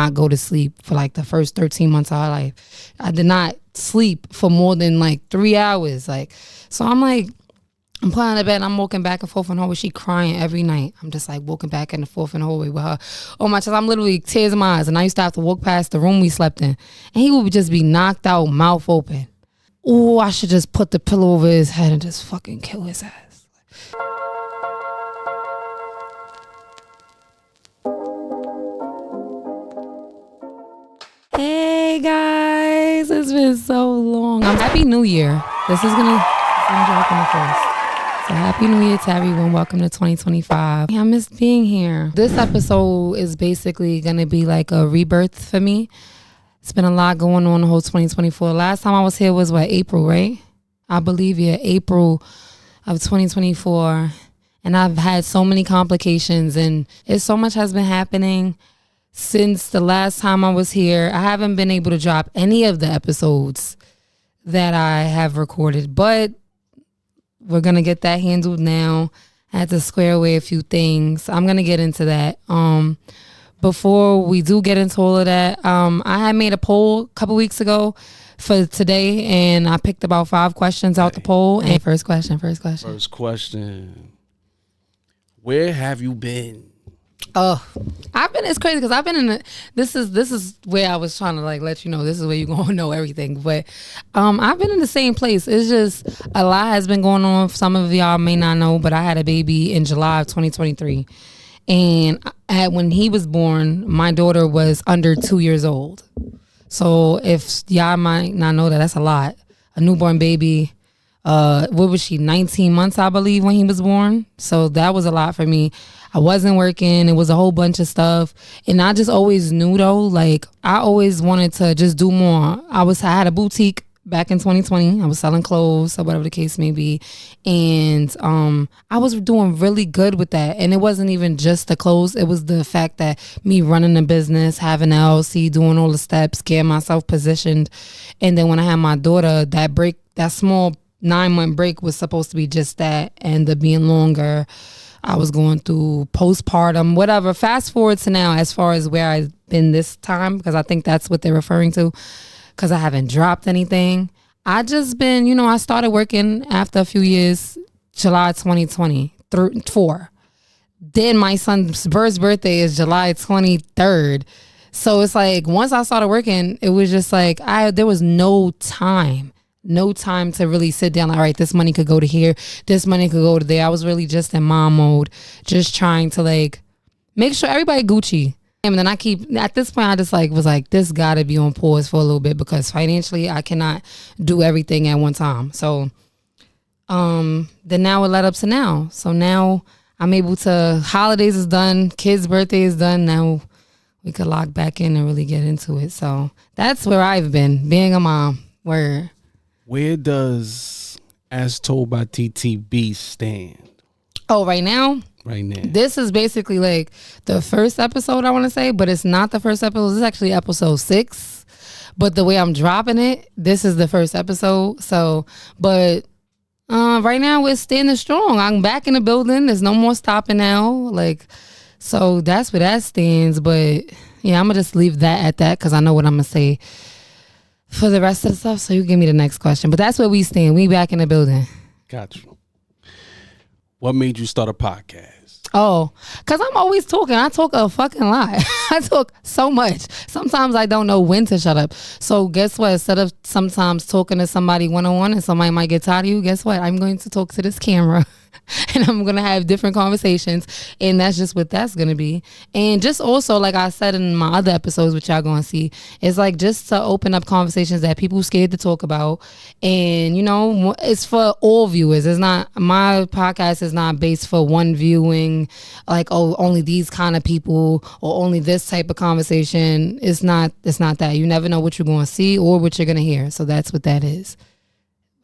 not go to sleep for like the first 13 months of her life. I did not sleep for more than like 3 hours. Like, so I'm like, I'm playing in the bed and I'm walking back and forth in the hallway. She crying every night. I'm just like walking back and forth in the hallway with her. Oh my chest, I'm literally tears in my eyes. And I used to have to walk past the room we slept in. And he would just be knocked out, mouth open. Oh, I should just put the pillow over his head and just fucking kill his ass. Hey guys, it's been so long. Happy New Year. This is gonna drop on the first. So happy New Year to everyone. Welcome to 2025. I miss being here. This episode is basically going to be like a rebirth for me. It's been a lot going on the whole 2024. Last time I was here was April, right? I believe, yeah, April of 2024. And I've had so many complications and so much has been happening since the last time I was here. I haven't been able to drop any of the episodes that I have recorded, but we're going to get that handled now. I had to square away a few things. I'm going to get into that. Before we do get into all of that, I had made a poll a couple weeks ago for today, and I picked about 5 questions out the poll. And first question. Where have you been? Oh, it's crazy because I've been in this is where I was trying to like let you know this is where you're going to know everything. But I've been in the same place. It's just a lot has been going on. Some of y'all may not know, but I had a baby in July of 2023. And when he was born, my daughter was under 2 years old. So if y'all might not know that, that's a lot. A newborn baby. What was she, 19 months, I believe, when he was born. So that was a lot for me. I wasn't working. It was a whole bunch of stuff. And I just always knew, though, like, I always wanted to just do more. I had a boutique back in 2020. I was selling clothes or whatever the case may be. And I was doing really good with that. And it wasn't even just the clothes. It was the fact that me running the business, having an LLC, doing all the steps, getting myself positioned. And then when I had my daughter, that small 9-month break was supposed to be just that, and the being longer. I was going through postpartum, whatever. Fast forward to now as far as where I've been this time, because I think that's what they're referring to, because I haven't dropped anything. I just been, I started working after a few years, July 2024. Then my son's birthday is July 23rd. So it's like once I started working, it was just like there was no time to really sit down. All right, this money could go to here. This money could go to there. I was really just in mom mode, just trying to like make sure everybody Gucci. And then at this point, I just was like, this gotta be on pause for a little bit because financially I cannot do everything at one time. So then now it led up to now. So now I'm able to, holidays is done, kids' birthday is done. Now we could lock back in and really get into it. So that's where I've been, being a mom. Where does As Told by TeeTeeB stand? Oh, right now? Right now. This is basically like the first episode, I want to say, but it's not the first episode. This is actually episode 6. But the way I'm dropping it, this is the first episode. So, but right now we're standing strong. I'm back in the building. There's no more stopping now. So that's where that stands. But yeah, I'm going to just leave that at that because I know what I'm going to say for the rest of the stuff. So you give me the next question. But that's where we stand. We back in the building. Got you. What made you start a podcast? Oh, because I'm always talking. I talk a fucking lot. I talk so much. Sometimes I don't know when to shut up. So guess what? Instead of sometimes talking to somebody one-on-one and somebody might get tired of you, guess what? I'm going to talk to this camera and I'm going to have different conversations. And that's just what that's going to be. And just also, like I said in my other episodes, which y'all going to see, it's like just to open up conversations that people scared to talk about. And, it's for all viewers. It's not, my podcast is not based for one viewing, like, oh, only these kind of people or only this type of conversation. It's not that. You never know what you're going to see or what you're going to hear. So that's what that is.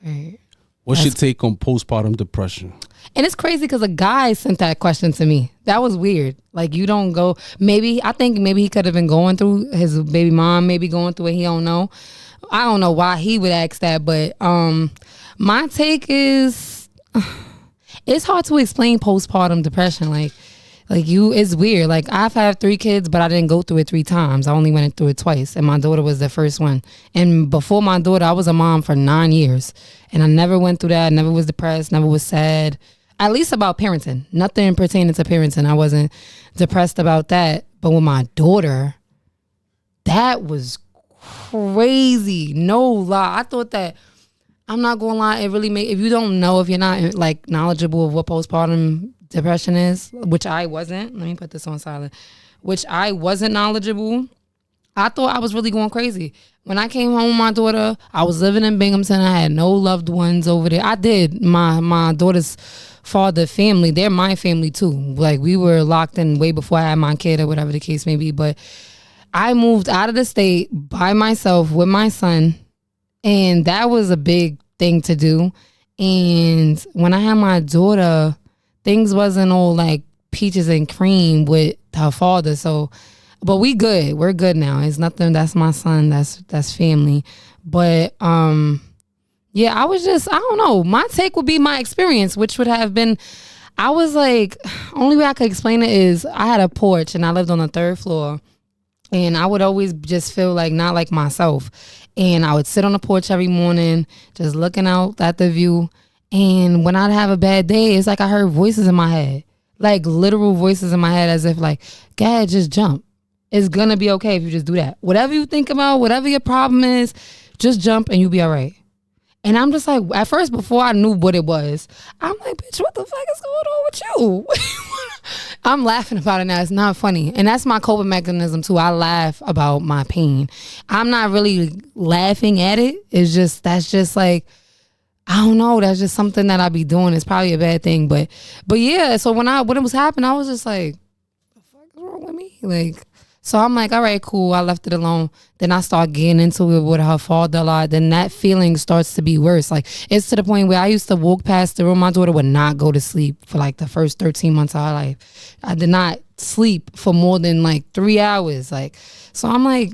Right. What's your take on postpartum depression? And it's crazy because a guy sent that question to me. That was weird. Like, you don't go, I think maybe he could have been going through, his baby mom maybe going through it. He don't know. I don't know why he would ask that, but my take is, it's hard to explain postpartum depression. Like Like it's weird. Like I've had 3 kids, but I didn't go through it 3 times. I only went through it twice, and my daughter was the first one. And before my daughter, I was a mom for 9 years, and I never went through that. Never was depressed. Never was sad. At least about parenting. Nothing pertaining to parenting. I wasn't depressed about that. But with my daughter, that was crazy. No lie. I thought that, I'm not gonna lie, it really if you don't know, if you're not like knowledgeable of what postpartum depression is, which I wasn't. Let me put this on silent. Which I wasn't knowledgeable. I thought I was really going crazy. When I came home with my daughter, I was living in Binghamton. I had no loved ones over there. I did. My daughter's father family, they're my family too. Like we were locked in way before I had my kid or whatever the case may be. But I moved out of the state by myself with my son, and that was a big thing to do. And when I had my daughter, things wasn't all like peaches and cream with her father. So, but we good. We're good now. It's nothing. That's my son. That's family. But yeah, I was just, I don't know. My take would be my experience, which would have been, I was like, only way I could explain it is I had a porch and I lived on the 3rd floor. And I would always just feel like not like myself. And I would sit on the porch every morning, just looking out at the view. And when I'd have a bad day, it's like I heard voices in my head, like literal voices in my head, as if like, God, just jump. It's going to be okay if you just do that. Whatever you think about, whatever your problem is, just jump and you'll be all right. And I'm just like, at first, before I knew what it was, I'm like, bitch, what the fuck is going on with you? I'm laughing about it now. It's not funny. And that's my coping mechanism too. I laugh about my pain. I'm not really laughing at it. It's just, that's just like, I don't know. That's just something that I be doing. It's probably a bad thing. But yeah, so when it was happening, I was just like, what the fuck is wrong with me? Like, so I'm like, all right, cool. I left it alone. Then I start getting into it with her father a lot. Then that feeling starts to be worse. Like, it's to the point where I used to walk past the room. My daughter would not go to sleep for like the first 13 months of her life. I did not sleep for more than like 3 hours. Like, so I'm like,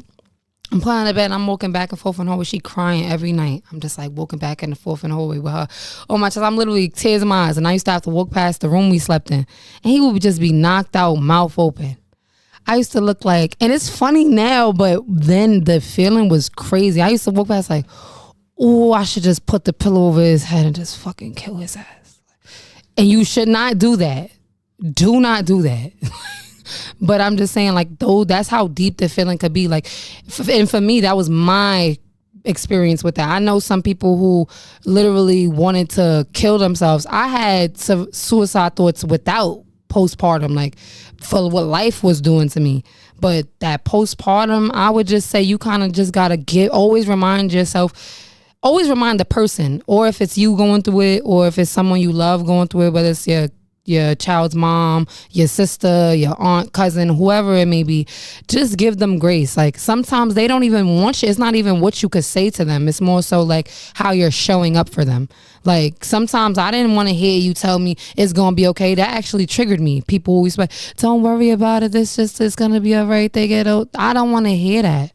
I'm playing in the bed and I'm walking back and forth in the hallway. She crying every night. I'm just like walking back and forth in the hallway with her. Oh my chest, I'm literally tears in my eyes. And I used to have to walk past the room we slept in. And he would just be knocked out, mouth open. I used to look like, and it's funny now, but then the feeling was crazy. I used to walk past like, oh, I should just put the pillow over his head and just fucking kill his ass. And you should not do that. Do not do that. But I'm just saying, like, though, that's how deep the feeling could be. Like, and for me, that was my experience with that. I know some people who literally wanted to kill themselves. I had suicide thoughts without postpartum, like for what life was doing to me. But that postpartum, I would just say you kind of just gotta always remind yourself, always remind the person, or if it's you going through it, or if it's someone you love going through it, whether it's your child's mom, your sister, your aunt, cousin, whoever it may be, just give them grace. Like, sometimes they don't even want you. It's not even what you could say to them. It's more so like how you're showing up for them. Like, sometimes I didn't want to hear you tell me it's going to be okay. That actually triggered me. People always like, don't worry about it. It's going to be all right. They get old. I don't want to hear that.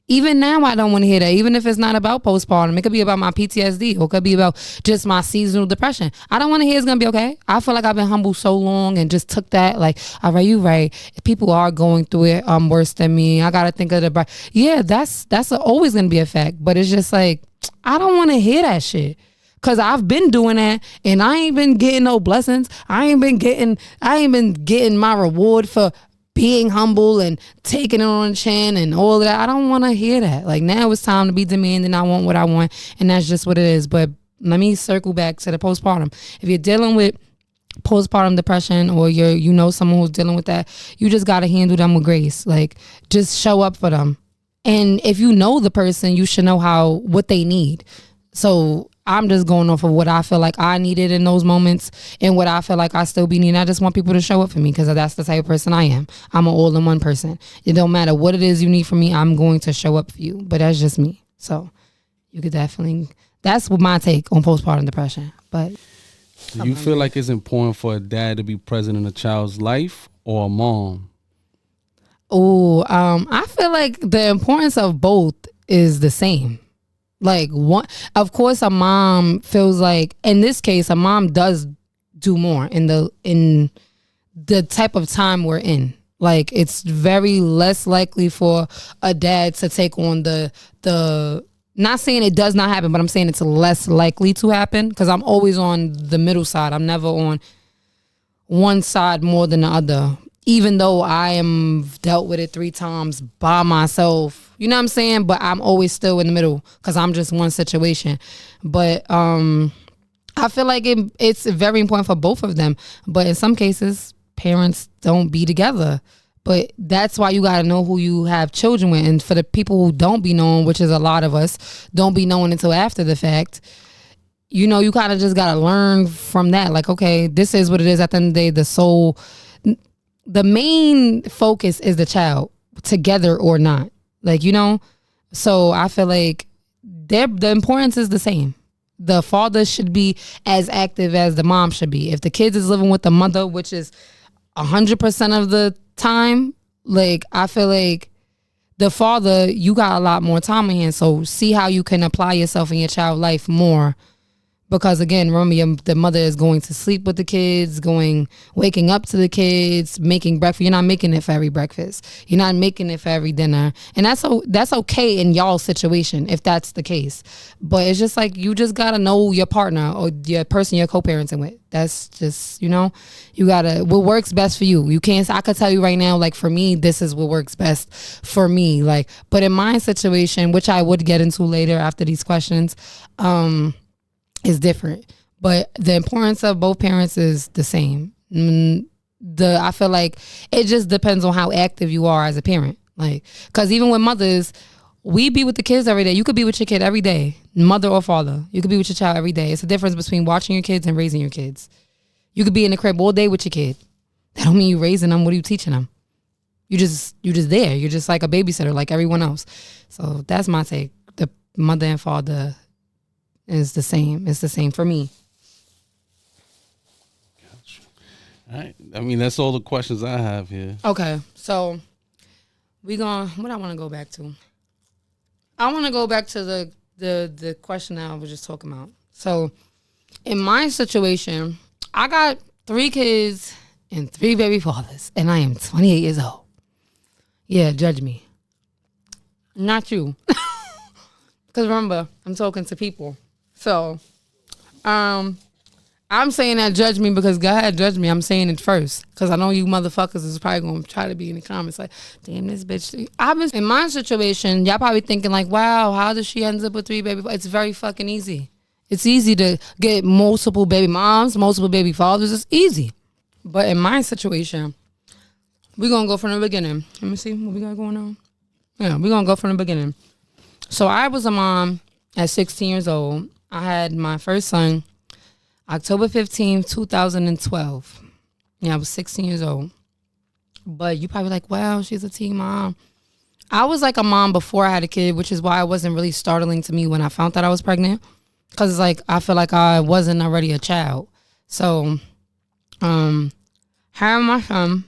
Even now, I don't want to hear that. Even if it's not about postpartum, it could be about my PTSD, or it could be about just my seasonal depression. I don't want to hear it's going to be okay. I feel like I've been humble so long and just took that like, all right, you right. People are going through it worse than me. I got to think of the yeah, that's always going to be a fact. But it's just like, I don't want to hear that shit. Cause I've been doing that and I ain't been getting no blessings. I ain't been getting my reward for being humble and taking it on the chin and all of that. I don't want to hear that. Like, now it's time to be demanding. I want what I want, and that's just what it is. But let me circle back to the postpartum. If you're dealing with postpartum depression, or you know someone who's dealing with that, you just got to handle them with grace. Like, just show up for them. And if you know the person, you should know what they need. So I'm just going off of what I feel like I needed in those moments, and what I feel like I still be needing. I just want people to show up for me, because that's the type of person I am. I'm an all-in-one person. It don't matter what it is you need from me, I'm going to show up for you. But that's just me. So you could definitely, that's what my take on postpartum depression. But do you feel like it's important for a dad to be present in a child's life, or a mom? Oh, I feel like the importance of both is the same. Like, one, of course, a mom feels like, in this case, a mom does do more in the type of time we're in. Like, it's very less likely for a dad to take on the not saying it does not happen, but I'm saying it's less likely to happen, because I'm always on the middle side. I'm never on one side more than the other, even though I am dealt with it 3 times by myself. You know what I'm saying? But I'm always still in the middle, because I'm just one situation. But I feel like it's very important for both of them. But in some cases, parents don't be together. But that's why you got to know who you have children with. And for the people who don't be knowing, which is a lot of us, don't be knowing until after the fact, you know, you kind of just got to learn from that. Like, okay, this is what it is. At the end of the day, the main focus is the child, together or not. Like, you know, so I feel like the importance is the same. The father should be as active as the mom should be. If the kids is living with the mother, which is 100% of the time, like, I feel like the father, you got a lot more time in hand. So see how you can apply yourself in your child life more. Because again, remember, the mother is going to sleep with the kids, waking up to the kids, making breakfast. You're not making it for every breakfast. You're not making it for every dinner. And that's okay in y'all's situation, if that's the case. But it's just like, you just got to know your partner or your person you're co-parenting with. That's just, you know, you got to, what works best for you. I could tell you right now, like, for me, this is what works best for me. Like, but in my situation, which I would get into later after these questions, is different, but the importance of both parents is the same. I feel like it just depends on how active you are as a parent. Like, because even with mothers, we be with the kids every day. You could be with your kid every day, mother or father. You could be with your child every day. It's the difference between watching your kids and raising your kids. You could be in the crib all day with your kid. That don't mean you raising them. What are you teaching them? You just there. You're just like a babysitter, like everyone else. So that's my take. The mother and father is the same. It's the same for me. Gotcha. All right. I mean, that's all the questions I have here. Okay. So what I want to go back to? I want to go back to the question that I was just talking about. So in my situation, I got 3 kids and 3 baby fathers, and I am 28 years old. Yeah, judge me. Not you. Because remember, I'm talking to people. So, I'm saying that judge me because God judge me. I'm saying it first because I know you motherfuckers is probably going to try to be in the comments like, damn, this bitch. In my situation, y'all probably thinking like, wow, how does she end up with 3 baby? It's very fucking easy. It's easy to get multiple baby moms, multiple baby fathers. It's easy. But in my situation, we're going to go from the beginning. Let me see what we got going on. Yeah, we're going to go from the beginning. So I was a mom at 16 years old. I had my first son October 15th, 2012. Yeah, I was 16 years old. But you probably like, wow, she's a teen mom. I was like a mom before I had a kid, which is why it wasn't really startling to me when I found that I was pregnant. Because it's like, I feel like I wasn't already a child. So, having my son,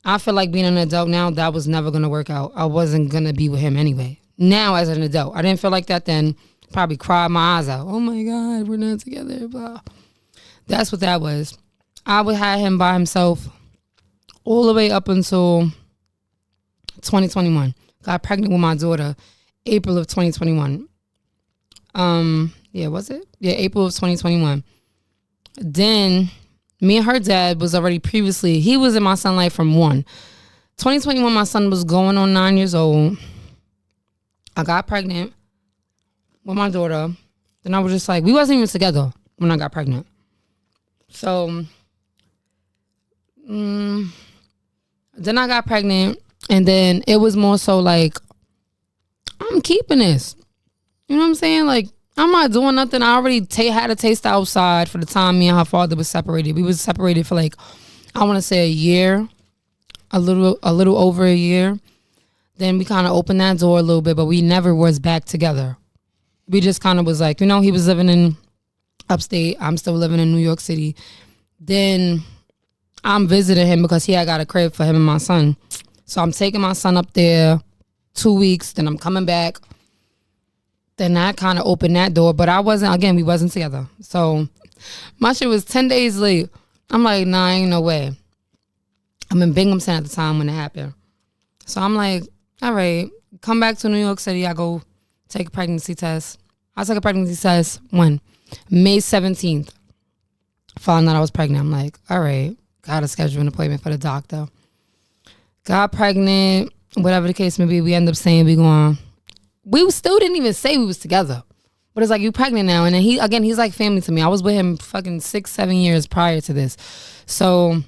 I feel like being an adult now, that was never going to work out. I wasn't going to be with him anyway. Now as an adult, I didn't feel like that then. Probably cried my eyes out. Oh my God, we're not together. Blah. That's what that was. I would have him by himself all the way up until 2021. Got pregnant with my daughter April of 2021. Was it? Yeah, April of 2021. Then me and her dad was already previously, he was in my son's life from 2021, my son was going on 9 years old. I got pregnant with my daughter. Then I was just like, we wasn't even together when I got pregnant. So, then I got pregnant, and then it was more so like, I'm keeping this. You know what I'm saying? Like, I'm not doing nothing. I already had a taste outside for the time me and her father was separated. We was separated for like, I want to say a year, a little over a year. Then we kind of opened that door a little bit, but we never was back together. We just kind of was like, you know, he was living in upstate. I'm still living in New York City. Then I'm visiting him because he had got a crib for him and my son. So I'm taking my son up there 2 weeks. Then I'm coming back. Then that kind of opened that door. But we wasn't together. So my shit was 10 days late. I'm like, nah, ain't no way. I'm in Binghamton at the time when it happened. So I'm like, all right, come back to New York City. I go take a pregnancy test. I took a pregnancy test when? May 17th. Found out I was pregnant. I'm like, all right, gotta schedule an appointment for the doctor. Got pregnant, whatever the case may be. We end up saying we still didn't even say we was together. But it's like, you pregnant now. And then he's like family to me. I was with him fucking 6-7 years prior to this. So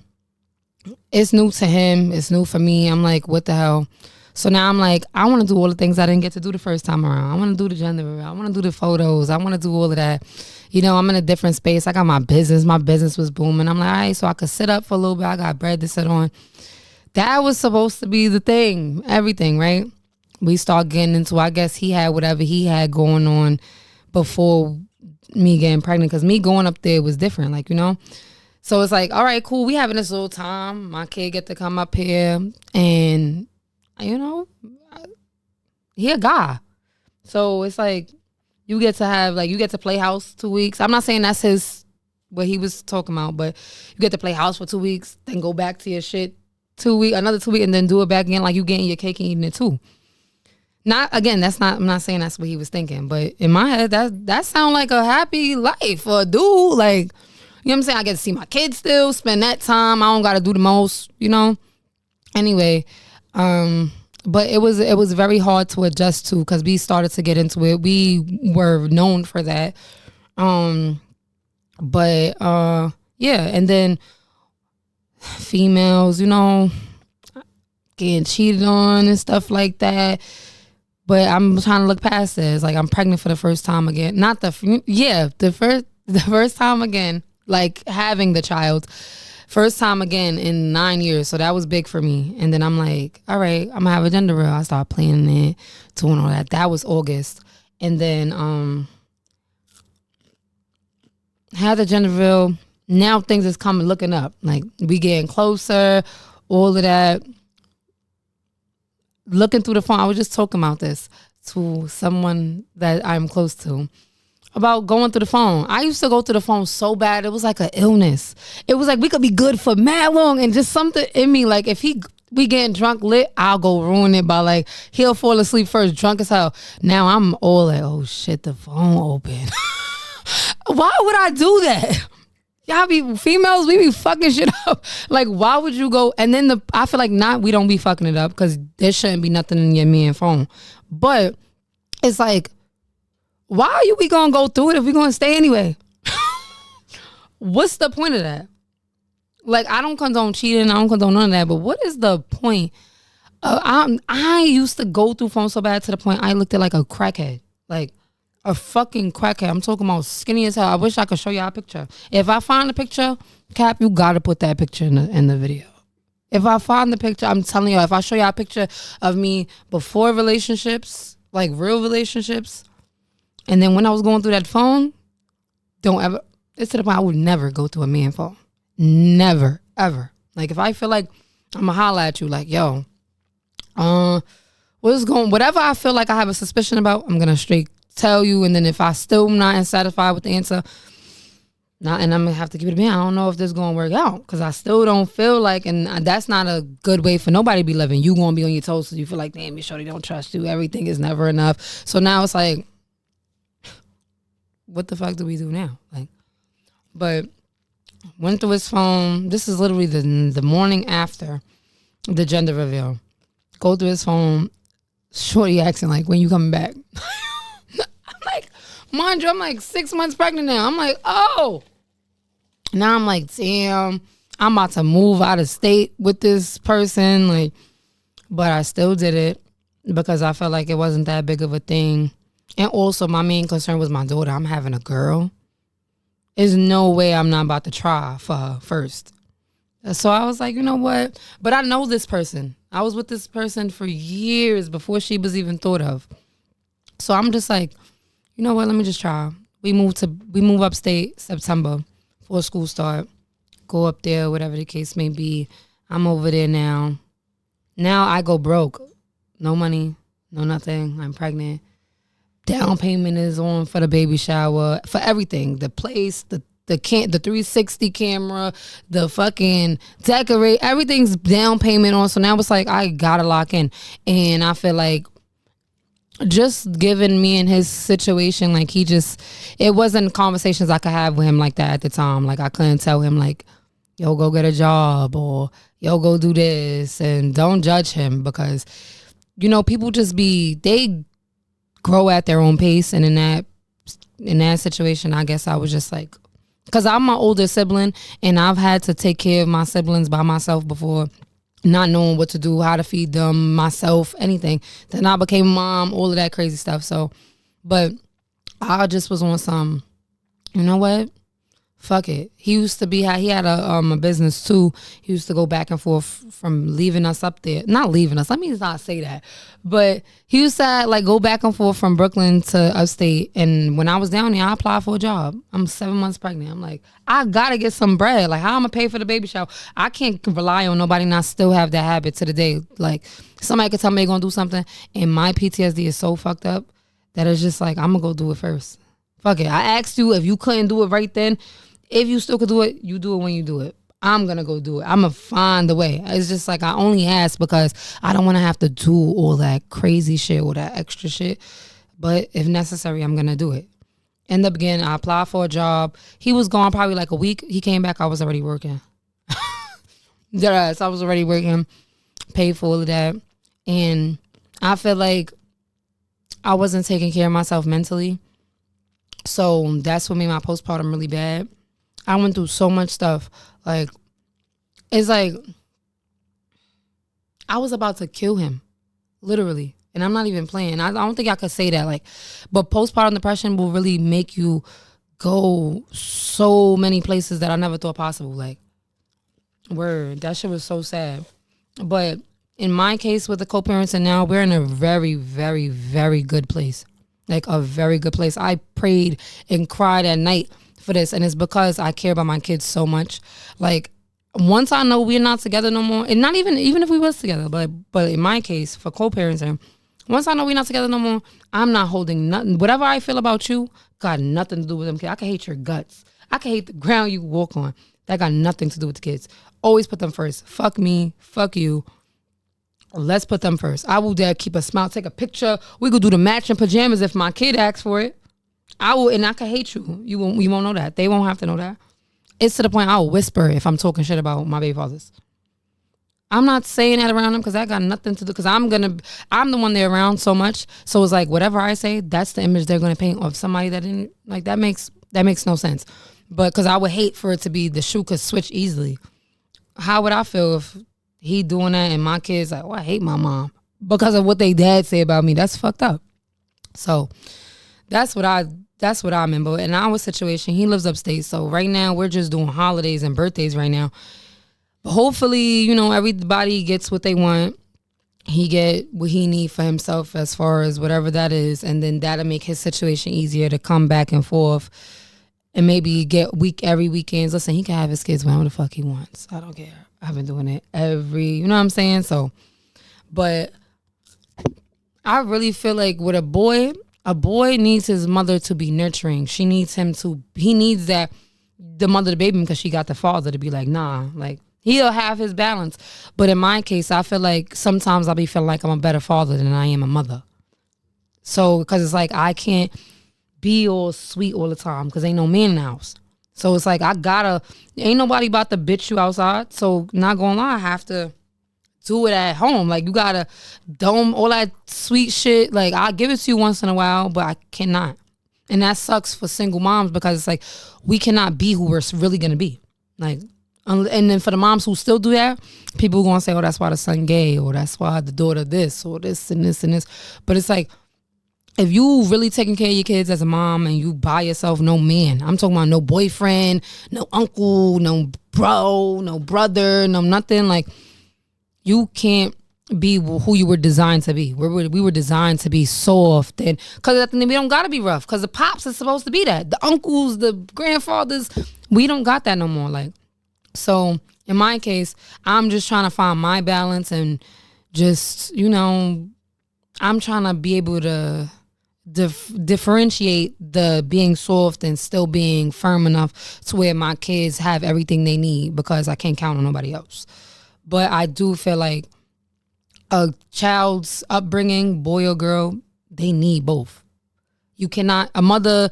it's new to him. It's new for me. I'm like, what the hell? So now I'm like, I want to do all the things I didn't get to do the first time around. I want to do the gender reveal. I want to do the photos. I want to do all of that. You know, I'm in a different space. I got my business. My business was booming. I'm like, all right, so I could sit up for a little bit. I got bread to sit on. That was supposed to be the thing. Everything, right? We start getting into, I guess he had whatever he had going on before me getting pregnant, because me going up there was different, like, you know. So it's like, all right, cool, we having this little time. My kid get to come up here, and you know, he a guy. So it's like, you get to play house 2 weeks. I'm not saying that's what he was talking about, but you get to play house for 2 weeks, then go back to your shit another 2 weeks, and then do it back again. Like, you getting your cake and eating it too. I'm not saying that's what he was thinking, but in my head, that sound like a happy life for a dude. Like, you know what I'm saying? I get to see my kids still, spend that time. I don't got to do the most, you know? Anyway, but it was very hard to adjust to, because we started to get into it. We were known for that. Yeah, and then females, you know, getting cheated on and stuff like that. But I'm trying to look past this. Like, I'm pregnant for the first time again. The first time again, like having the child. First time again in 9 years. So that was big for me. And then I'm like, all right, I'm gonna have a gender reveal. I started planning it, doing all that. That was August. And then had the gender reveal. Now things is coming, looking up. Like, we getting closer, all of that. Looking through the phone, I was just talking about this to someone that I'm close to, about going through the phone. I used to go through the phone so bad. It was like an illness. It was like we could be good for mad long, and just something in me, like, if we getting drunk lit, I'll go ruin it by, like, he'll fall asleep first, drunk as hell. Now I'm all like, oh shit, the phone open. Why would I do that? Y'all be females, we be fucking shit up. Like, why would you go? And then I feel like we don't be fucking it up, because there shouldn't be nothing in your man phone. But it's like, why are we gonna go through it if we gonna stay anyway? What's the point of that? Like, I don't condone cheating, I don't condone none of that, but what is the point? I used to go through phones so bad to the point I looked at like a crackhead. Like, a fucking crackhead. I'm talking about skinny as hell. I wish I could show y'all a picture. If I find a picture, Cap, you gotta put that picture in the video. If I find the picture, I'm telling y'all, if I show y'all a picture of me before relationships, like real relationships, and then when I was going through that phone, don't ever, it's to the point I would never go through a man phone. Never, ever. Like, if I feel like I'm gonna holler at you, like, yo, whatever I feel like I have a suspicion about, I'm gonna straight tell you. And then if I still not satisfied with the answer, and I'm gonna have to keep it a man, I don't know if this is gonna work out, because I still don't feel like, and that's not a good way for nobody to be living. You gonna be on your toes, so you feel like, damn, your shorty don't trust you, everything is never enough. So now it's like, what the fuck do we do now? Like, but went through his phone. This is literally the morning after the gender reveal. Go through his phone, shorty asking like, when you coming back? I'm like, mind you, I'm like 6 months pregnant now. I'm like, oh. Now I'm like, damn, I'm about to move out of state with this person. Like, but I still did it because I felt like it wasn't that big of a thing. And also my main concern was my daughter. I'm having a girl. There's no way I'm not about to try for her first. So I was like, you know what? But I know this person. I was with this person for years before she was even thought of. So I'm just like, you know what? Let me just try. We move upstate September before school start. Go up there, whatever the case may be. I'm over there now. Now I go broke. No money, no nothing. I'm pregnant. Down payment is on for the baby shower, for everything. The place, the the 360 camera, the fucking decorate, everything's down payment on. So now it's like I gotta lock in, and I feel like just given me and his situation, like it wasn't conversations I could have with him like that at the time. Like I couldn't tell him like, yo, go get a job, or yo, go do this, and don't judge him, because people just they grow at their own pace. And in that situation, I guess I was just like, because I'm my older sibling and I've had to take care of my siblings by myself before, not knowing what to do, how to feed them, myself, anything. Then I became a mom, all of that crazy stuff. So, but I just was on some, you know what? Fuck it. He had a business too. He used to go back and forth from leaving us up there. Not leaving us. Let me not say that. But he used to like go back and forth from Brooklyn to upstate. And when I was down there, I applied for a job. I'm 7 months pregnant. I'm like, I gotta get some bread. Like, how I'm gonna pay for the baby shower? I can't rely on nobody, and I still have that habit to the day. Like, somebody could tell me they're gonna do something, and my PTSD is so fucked up that it's just like, I'm gonna go do it first. Fuck it. I asked you if you couldn't do it right then. If you still could do it, you do it when you do it. I'm going to go do it. I'm going to find a way. It's just like I only ask because I don't want to have to do all that crazy shit or that extra shit. But if necessary, I'm going to do it. In the beginning, I applied for a job. He was gone probably like a week. He came back. I was already working. Yes, I was already working. Paid for all of that. And I feel like I wasn't taking care of myself mentally. So that's what made my postpartum really bad. I went through so much stuff. Like, it's like I was about to kill him, literally. And I'm not even playing. I don't think I could say that. Like, but postpartum depression will really make you go so many places that I never thought possible. Like, word, that shit was so sad. But in my case with the co-parenting now, we're in a very, very, very good place. Like, a very good place. I prayed and cried at night for this, and it's because I care about my kids so much. Like, once I know we're not together no more, and not even if we was together, but in my case for co-parenting, once I know we're not together no more, I'm not holding nothing. Whatever I feel about you got nothing to do with them kids. I can hate your guts. I can hate the ground you walk on. That got nothing to do with the kids. Always put them first. Fuck me. Fuck you. Let's put them first. I will dare keep a smile, take a picture. We could do the matching pajamas if my kid asks for it. I will, and I can hate you. You won't know that. They won't have to know that. It's to the point I'll whisper if I'm talking shit about my baby fathers. I'm not saying that around them because that got nothing to do, because I'm the one they're around so much. So it's like, whatever I say, that's the image they're gonna paint of somebody that didn't, like, that makes no sense. But because I would hate for it to be the shoe could switch easily. How would I feel if he doing that and my kids like, oh, I hate my mom because of what they dad say about me? That's fucked up. So that's what I remember. In our situation, he lives upstate. So right now we're just doing holidays and birthdays right now. But hopefully, everybody gets what they want. He get what he need for himself as far as whatever that is. And then that'll make his situation easier to come back and forth and maybe get every weekends. Listen, he can have his kids whenever the fuck he wants. I don't care. I've been doing it you know what I'm saying? So, but I really feel like with a boy needs his mother to be nurturing. He needs that, the mother to baby him, because she got the father to be like, nah, like, he'll have his balance. But in my case, I feel like sometimes I'll be feeling like I'm a better father than I am a mother. So, because it's like I can't be all sweet all the time because ain't no man in the house. So it's like ain't nobody about to bitch you outside. So not gonna lie, I have to do it at home. Like, you gotta dome all that sweet shit. Like, I'll give it to you once in a while, but I cannot. And that sucks for single moms because it's like we cannot be who we're really gonna be. Like, and then for the moms who still do that, people gonna say, oh, that's why the son gay, or that's why the daughter this, or this and this and this. But it's like, if you really taking care of your kids as a mom and you by yourself, no man, I'm talking about no boyfriend, no uncle, no bro, no brother, no nothing, like, you can't be who you were designed to be. We were designed to be soft, and because at the end we don't gotta be rough, because the pops is supposed to be that. The uncles, the grandfathers, we don't got that no more. Like, so in my case, I'm just trying to find my balance and just, I'm trying to be able to differentiate the being soft and still being firm enough to where my kids have everything they need because I can't count on nobody else. But I do feel like a child's upbringing, boy or girl, they need both. You cannot, a mother,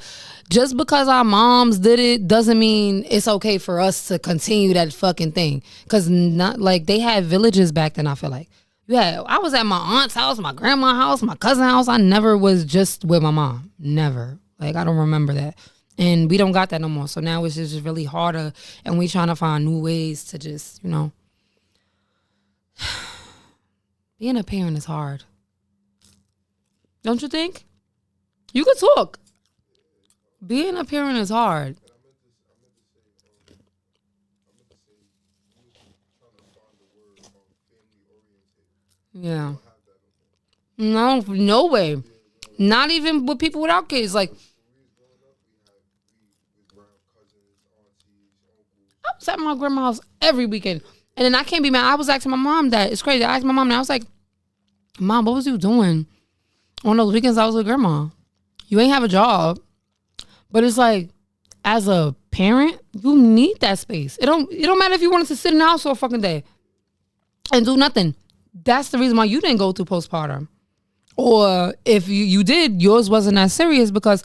just because our moms did it doesn't mean it's okay for us to continue that fucking thing. Because not like they had villages back then, I feel like. Yeah, I was at my aunt's house, my grandma's house, my cousin's house. I never was just with my mom. Never. Like, I don't remember that. And we don't got that no more. So now it's just really harder. And we trying to find new ways to just, you know. Being a parent is hard. Don't you think? You could talk. Being a parent is hard. Yeah. No way. Not even with people without kids. Like, I was at my grandma's house every weekend. And then I can't be mad. I was asking my mom that. It's crazy. I asked my mom and I was like, Mom, what was you doing on those weekends I was with grandma? You ain't have a job. But it's like, as a parent, you need that space. It don't matter if you wanted to sit in the house for a fucking day and do nothing. That's the reason why you didn't go through postpartum. Or if you did, yours wasn't that serious because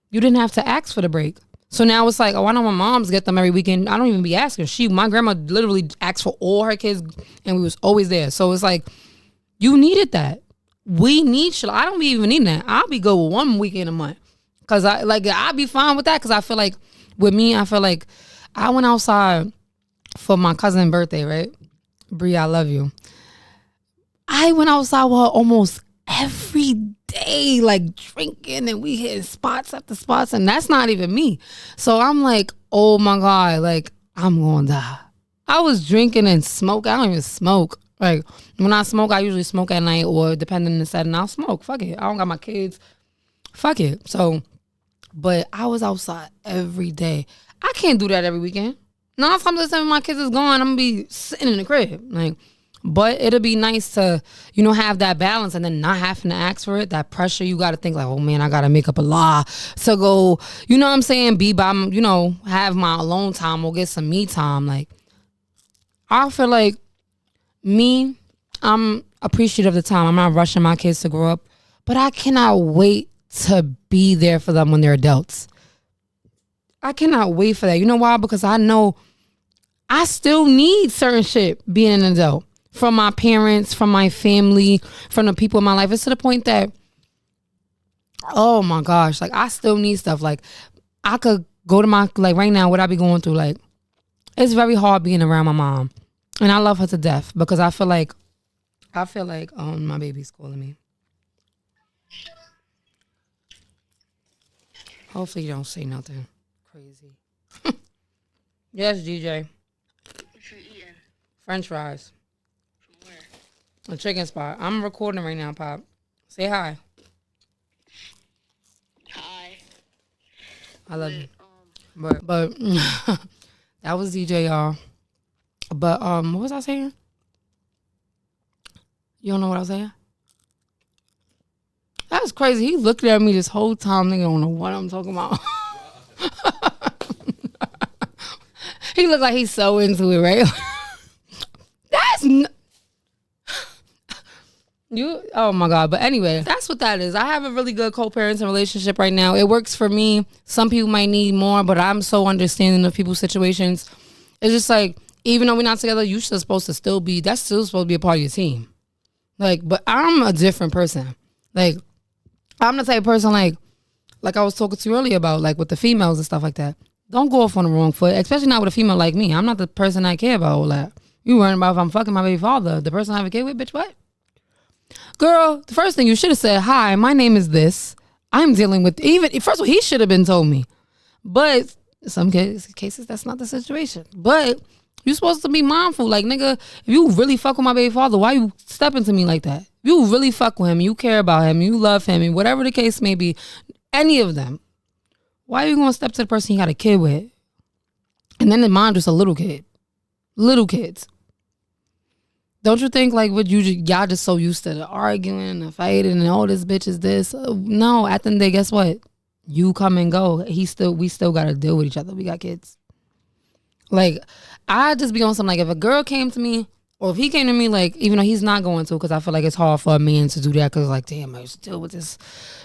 you didn't have to ask for the break. So now it's like, oh, why don't my moms get them every weekend? I don't even be asking. My grandma literally asked for all her kids and we was always there. So it's like, you needed that. We need shit. I don't be even needing that. I'll be good with 1 weekend a month. Cause I'll be fine with that. Cause I feel like with me, I feel like I went outside for my cousin's birthday, right? Bree, I love you. I went outside with her almost every day, like drinking, and we hit spots after spots, and that's not even me. So I'm like, oh my God, like I'm gonna die. I was drinking and smoking. I don't even smoke. Like when I smoke, I usually smoke at night or depending on the setting, I'll smoke. Fuck it. I don't got my kids. Fuck it. So, but I was outside every day. I can't do that every weekend. 9 times out of 10 my kids is gone, I'm gonna be sitting in the crib. Like, but it'll be nice to, you know, have that balance and then not having to ask for it. That pressure, you got to think like, oh man, I got to make up a lie to go, you know what I'm saying, be by, you know, have my alone time or get some me time. Like, I feel like me, I'm appreciative of the time. I'm not rushing my kids to grow up, but I cannot wait to be there for them when they're adults. I cannot wait for that. You know why? Because I know I still need certain shit being an adult. From my parents, from my family, from the people in my life. It's to the point that, oh my gosh, like I still need stuff. Like I could go to my, like right now, what I be going through, like it's very hard being around my mom. And I love her to death because I feel like my baby's calling me. Hopefully you don't say nothing crazy. Yes, DJ. What you eating? French fries. From where? A chicken spot. I'm recording right now, Pop. Say hi. Hi. I love you. But that was DJ, y'all. But what was I saying? You don't know what I was saying? That's crazy. He looked at me this whole time. Nigga don't know what I'm talking about. He looked like he's so into it, right? You. Oh my God. But anyway, that's what that is. I have a really good co-parenting relationship right now. It works for me. Some people might need more, but I'm so understanding of people's situations. It's just like, even though we're not together, you're still supposed to still be, that's still supposed to be a part of your team. Like, but I'm a different person. Like, I'm the type of person like I was talking to you earlier about, like with the females and stuff like that. Don't go off on the wrong foot, especially not with a female like me. I'm not the person I care about all that. You worrying about if I'm fucking my baby father, the person I have a kid with, bitch, what? Girl, the first thing you should have said, hi, my name is this. I'm dealing with, even, first of all, he should have been told me. But in some cases, that's not the situation. But you're supposed to be mindful. Like, nigga, if you really fuck with my baby father, why you stepping to me like that? If you really fuck with him, you care about him, you love him, and whatever the case may be, any of them, why are you going to step to the person you got a kid with? And then in mine, just a little kid. Little kids. Don't you think like y'all just so used to the arguing, the fighting, and all this bitch is this? No, at the end of the day, guess what? You come and go. We still got to deal with each other. We got kids. Like, I just be on something like if a girl came to me or if he came to me, like, even though he's not going to, because I feel like it's hard for a man to do that because, like, damn, I used to deal with this.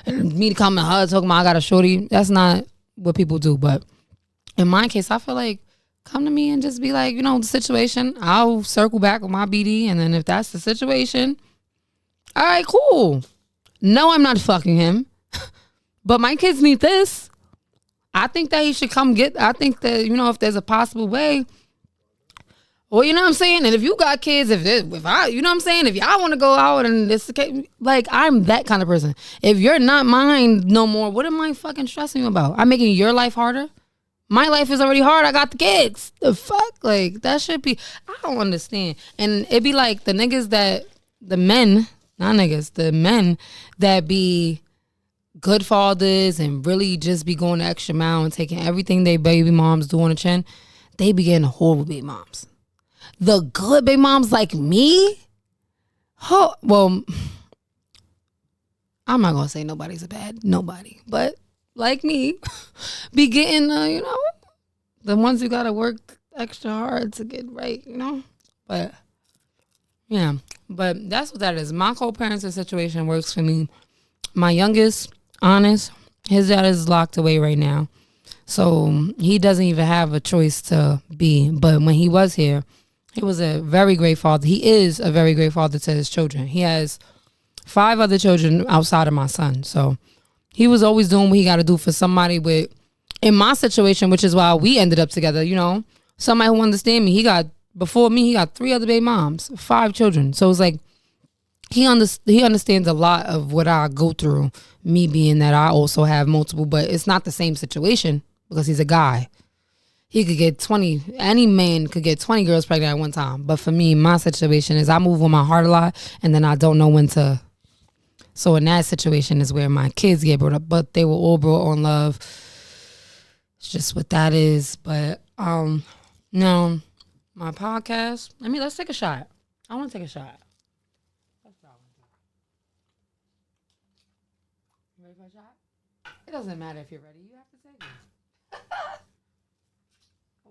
And me to come and hug, talking about I got a shorty, that's not what people do. But in my case, I feel like come to me and just be like, the situation. I'll circle back with my BD. And then if that's the situation, all right, cool. No, I'm not fucking him. But my kids need this. I think that he should come I think that, if there's a possible way. Well, you know what I'm saying? And if you got kids, if I, you know what I'm saying? If y'all want to go out and this, like, I'm that kind of person. If you're not mine no more, what am I fucking stressing you about? I'm making your life harder? My life is already hard. I got the kids. The fuck? Like, that should be, I don't understand. And it be like the men that be good fathers and really just be going the extra mile and taking everything they baby moms do on the chin, they be getting horrible baby moms. The good baby moms like me, well, I'm not going to say nobody's a bad nobody, but like me, be getting, the ones who got to work extra hard to get right, But, yeah, but that's what that is. My co-parenting situation works for me. My youngest, honest, his dad is locked away right now. So he doesn't even have a choice to be. But when he was here, he was a very great father. He is a very great father to his children. He has 5 other children outside of my son. So he was always doing what he got to do for somebody in my situation, which is why we ended up together, somebody who understands me. Before me, he got 3 other baby moms, 5 children. So it's like, he understands a lot of what I go through, me being that I also have multiple, but it's not the same situation because he's a guy. He could get 20, any man could get 20 girls pregnant at one time. But for me, my situation is I move with my heart a lot and then I don't know when to. So in that situation is where my kids get brought up, but they were all brought on love. It's just what that is. But no, my podcast, let's take a shot. I want to take a shot. You ready for a shot? It doesn't matter if you're ready. You have to take it. Oh,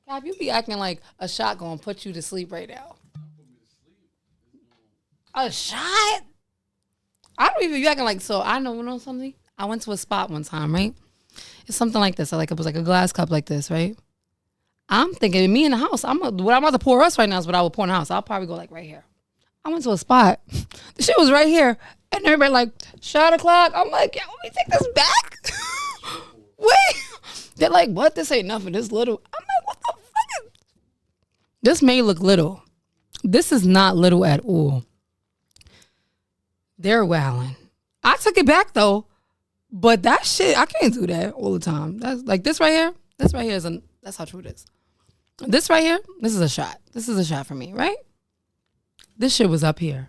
no. Cap, you be acting like a shot gonna put you to sleep right now. A shot? I don't even be acting like, so I know something? I went to a spot one time, right? It's something like this. It was like a glass cup like this, right? I'm thinking me in the house. What I'm about to pour us right now is what I would pour in the house. I'll probably go like right here. I went to a spot. The shit was right here. And everybody like, shot o'clock. I'm like, yeah, let me take this back. Wait. They're like, what? This ain't nothing. This little. I'm like, what the fuck? This may look little. This is not little at all. They're wowing. I took it back though. But that shit, I can't do that all the time. That's like this right here. This right here that's how true it is. This right here, this is a shot. This is a shot for me, right? This shit was up here.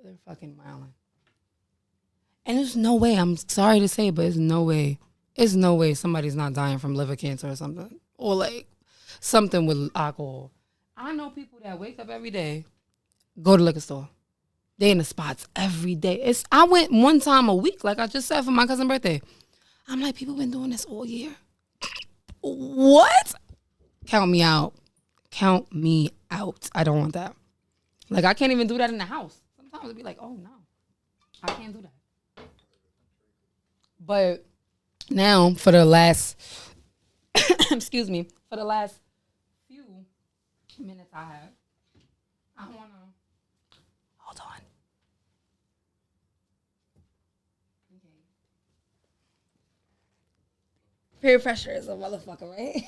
They're fucking wilding. And there's no way, I'm sorry to say, but there's no way somebody's not dying from liver cancer or something. Or like something with alcohol. I know people that wake up every day, go to the liquor store. They in the spots every day. I went one time a week, like I just said, for my cousin's birthday. I'm like, people been doing this all year. What? Count me out. Count me out. I don't want that. Like, I can't even do that in the house. Sometimes it'd be like, oh no, I can't do that. But now for the last, excuse me, for the last few minutes I want to, hold on. Okay. Peer pressure is a motherfucker, right?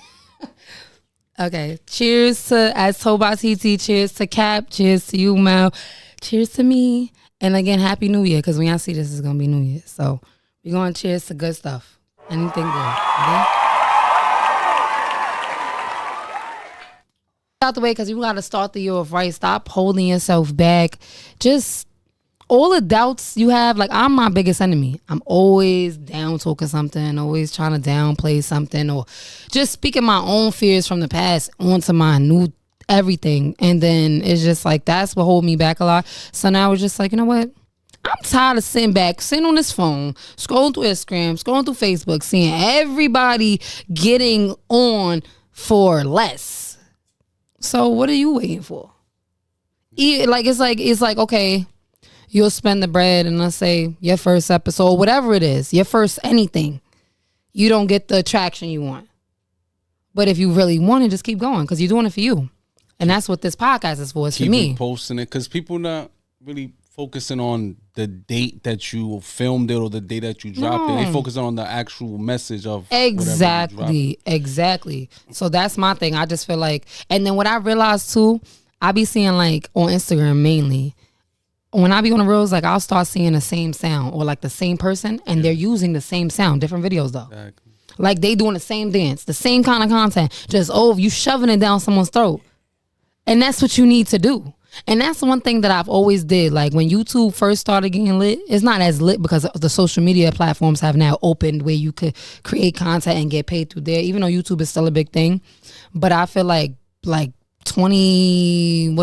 Okay. Cheers to, as told by TT, cheers to Cap, cheers to you, Mel, cheers to me. And again, Happy New Year, because when y'all see this, it's going to be New Year. So we're going to cheers to good stuff. Anything good, okay? Out the way, because you got to start the year off right. Stop holding yourself back. Just all the doubts you have, like I'm my biggest enemy. I'm always down talking something, always trying to downplay something, or just speaking my own fears from the past onto my new everything. And then it's just like, that's what hold me back a lot. So now it's just like, you know what? I'm tired of sitting on this phone, scrolling through Instagram, scrolling through Facebook, seeing everybody getting on for less. So what are you waiting for? It's like, okay, you'll spend the bread and let's say your first episode, whatever it is, your first anything, you don't get the attraction you want. But if you really want it, just keep going because you're doing it for you. And that's what this podcast is for. It's for me. Keep posting it because people not really focusing on the date that you filmed it or the day that you dropped it. They focusing on the actual message of exactly. So that's my thing. I just feel like, and then what I realized too, I be seeing like on Instagram mainly, when I be on the reels, like I'll start seeing the same sound or like the same person and they're using the same sound, different videos though. Exactly. Like they doing the same dance, the same kind of content, just you shoving it down someone's throat. And that's what you need to do. And that's one thing that I've always did. Like when YouTube first started getting lit, it's not as lit because the social media platforms have now opened where you could create content and get paid through there, even though YouTube is still a big thing. But I feel like 2015,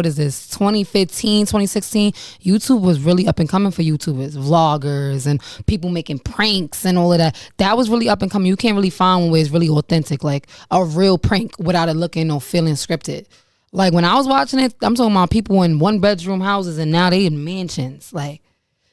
2016, YouTube was really up and coming for YouTubers, vloggers and people making pranks and all of that. That was really up and coming. You can't really find one where it's really authentic, like a real prank without it looking or feeling scripted. Like when I was watching it, I'm talking about people in 1-bedroom houses and now they in mansions. Like,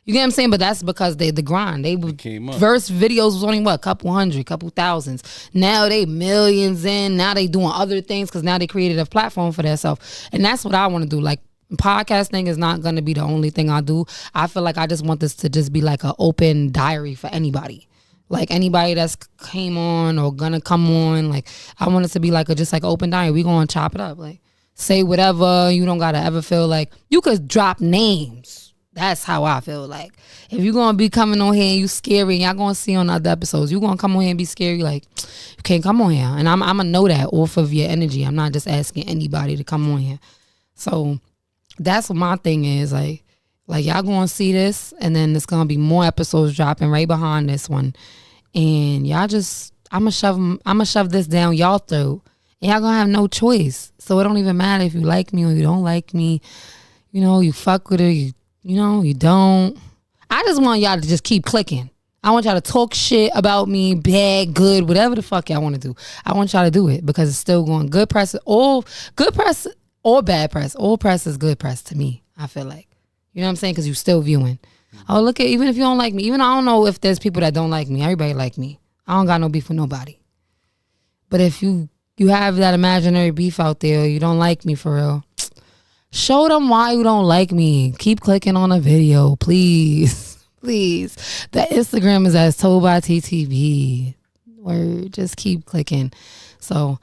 you get what I'm saying? But that's because the grind. They came up. First videos was only what, couple hundred, couple thousands. Now they millions in. Now they doing other things because now they created a platform for themselves. And that's what I want to do. Like podcasting is not going to be the only thing I do. I feel like I just want this to just be like an open diary for anybody. Like anybody that's came on or gonna come on. Like I want it to be like just like open diary. We gonna chop it up. Like say whatever. You don't gotta ever feel like you could drop names. That's how I feel. Like if you're gonna be coming on here and you scary, and y'all gonna see on other episodes, you gonna come on here and be scary, like you can't come on here. And I'm gonna know that off of your energy. I'm not just asking anybody to come on here. So that's what my thing is. Like y'all gonna see this, and then there's gonna be more episodes dropping right behind this one. And y'all just I'ma shove this down y'all throat. And y'all gonna have no choice. So it don't even matter if you like me or you don't like me. You know, you fuck with it, you know, you don't. I just want y'all to just keep clicking. I want y'all to talk shit about me, bad, good, whatever the fuck y'all want to do. I want y'all to do it because it's still going. Good press or bad press. All press is good press to me, I feel like. You know what I'm saying? Because you still viewing. Oh, look at, even if you don't like me, even I don't know if there's people that don't like me. Everybody like me. I don't got no beef with nobody. But if you have that imaginary beef out there, you don't like me for real, show them why you don't like me. Keep clicking on a video, please. Please. The Instagram is as told by TeeTeeB. Word, just keep clicking. So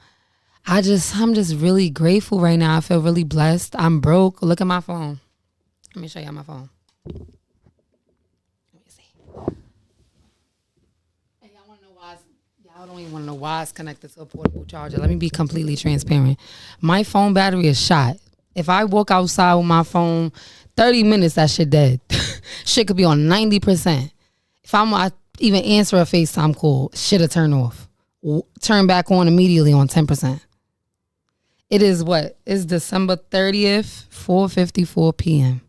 I'm just really grateful right now. I feel really blessed. I'm broke. Look at my phone. Let me show y'all my phone. Let me see. And y'all want to know why? Y'all don't even want to know why it's connected to a portable charger. Let me be completely transparent. My phone battery is shot. If I walk outside with my phone, 30 minutes, that shit dead. Shit could be on 90%. If I even answer a FaceTime call, shit'll turn off. Turn back on immediately on 10%. It is what? It's December 30th, 4:54 p.m.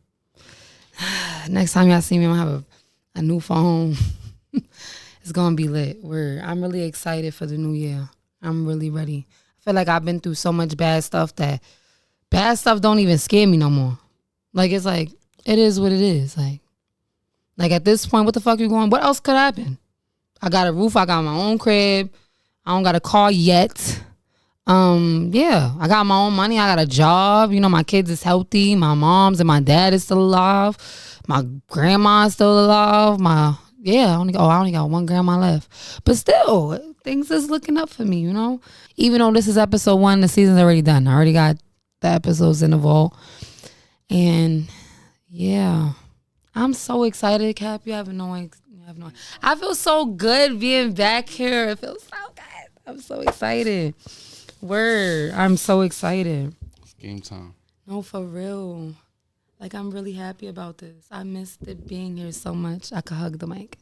Next time y'all see me, I'm going to have a new phone. It's going to be lit. I'm really excited for the new year. I'm really ready. I feel like I've been through so much bad stuff that bad stuff don't even scare me no more. Like, it's like, it is what it is. Like at this point, what the fuck you going? What else could happen? I got a roof. I got my own crib. I don't got a car yet. Yeah, I got my own money. I got a job. You know, my kids is healthy. My mom's and my dad is still alive. My grandma's still alive. I only got one grandma left. But still, things is looking up for me, you know? Even though this is episode 1, the season's already done. I already got the episodes in the vault. And yeah, I'm so excited, Cap. You have no idea. I feel so good being back here. It feels so good. I'm so excited. Word. I'm so excited. It's game time. No, for real. Like, I'm really happy about this. I missed it being here so much. I could hug the mic.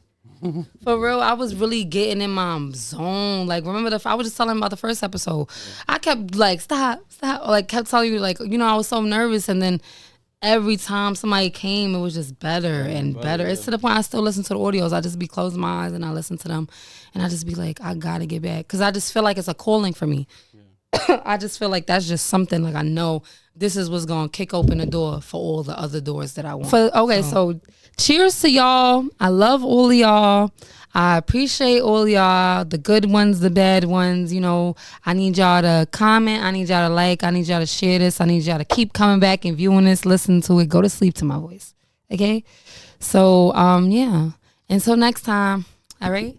For real, I was really getting in my zone. Like, remember I was just telling about the first episode. I kept like, stop. Like, kept telling you, like, you know, I was so nervous. And then every time somebody came, it was just better and better. It's to the point I still listen to the audios. I just be closing my eyes and I listen to them. And I just be like, I gotta get back. Because I just feel like it's a calling for me. I just feel like that's just something, like, I know this is what's going to kick open the door for all the other doors that I want. So cheers to y'all. I love all of y'all. I appreciate all of y'all, the good ones, the bad ones. You know, I need y'all to comment. I need y'all to like. I need y'all to share this. I need y'all to keep coming back and viewing this, listen to it, go to sleep to my voice. Okay? So, yeah. Until next time. All right?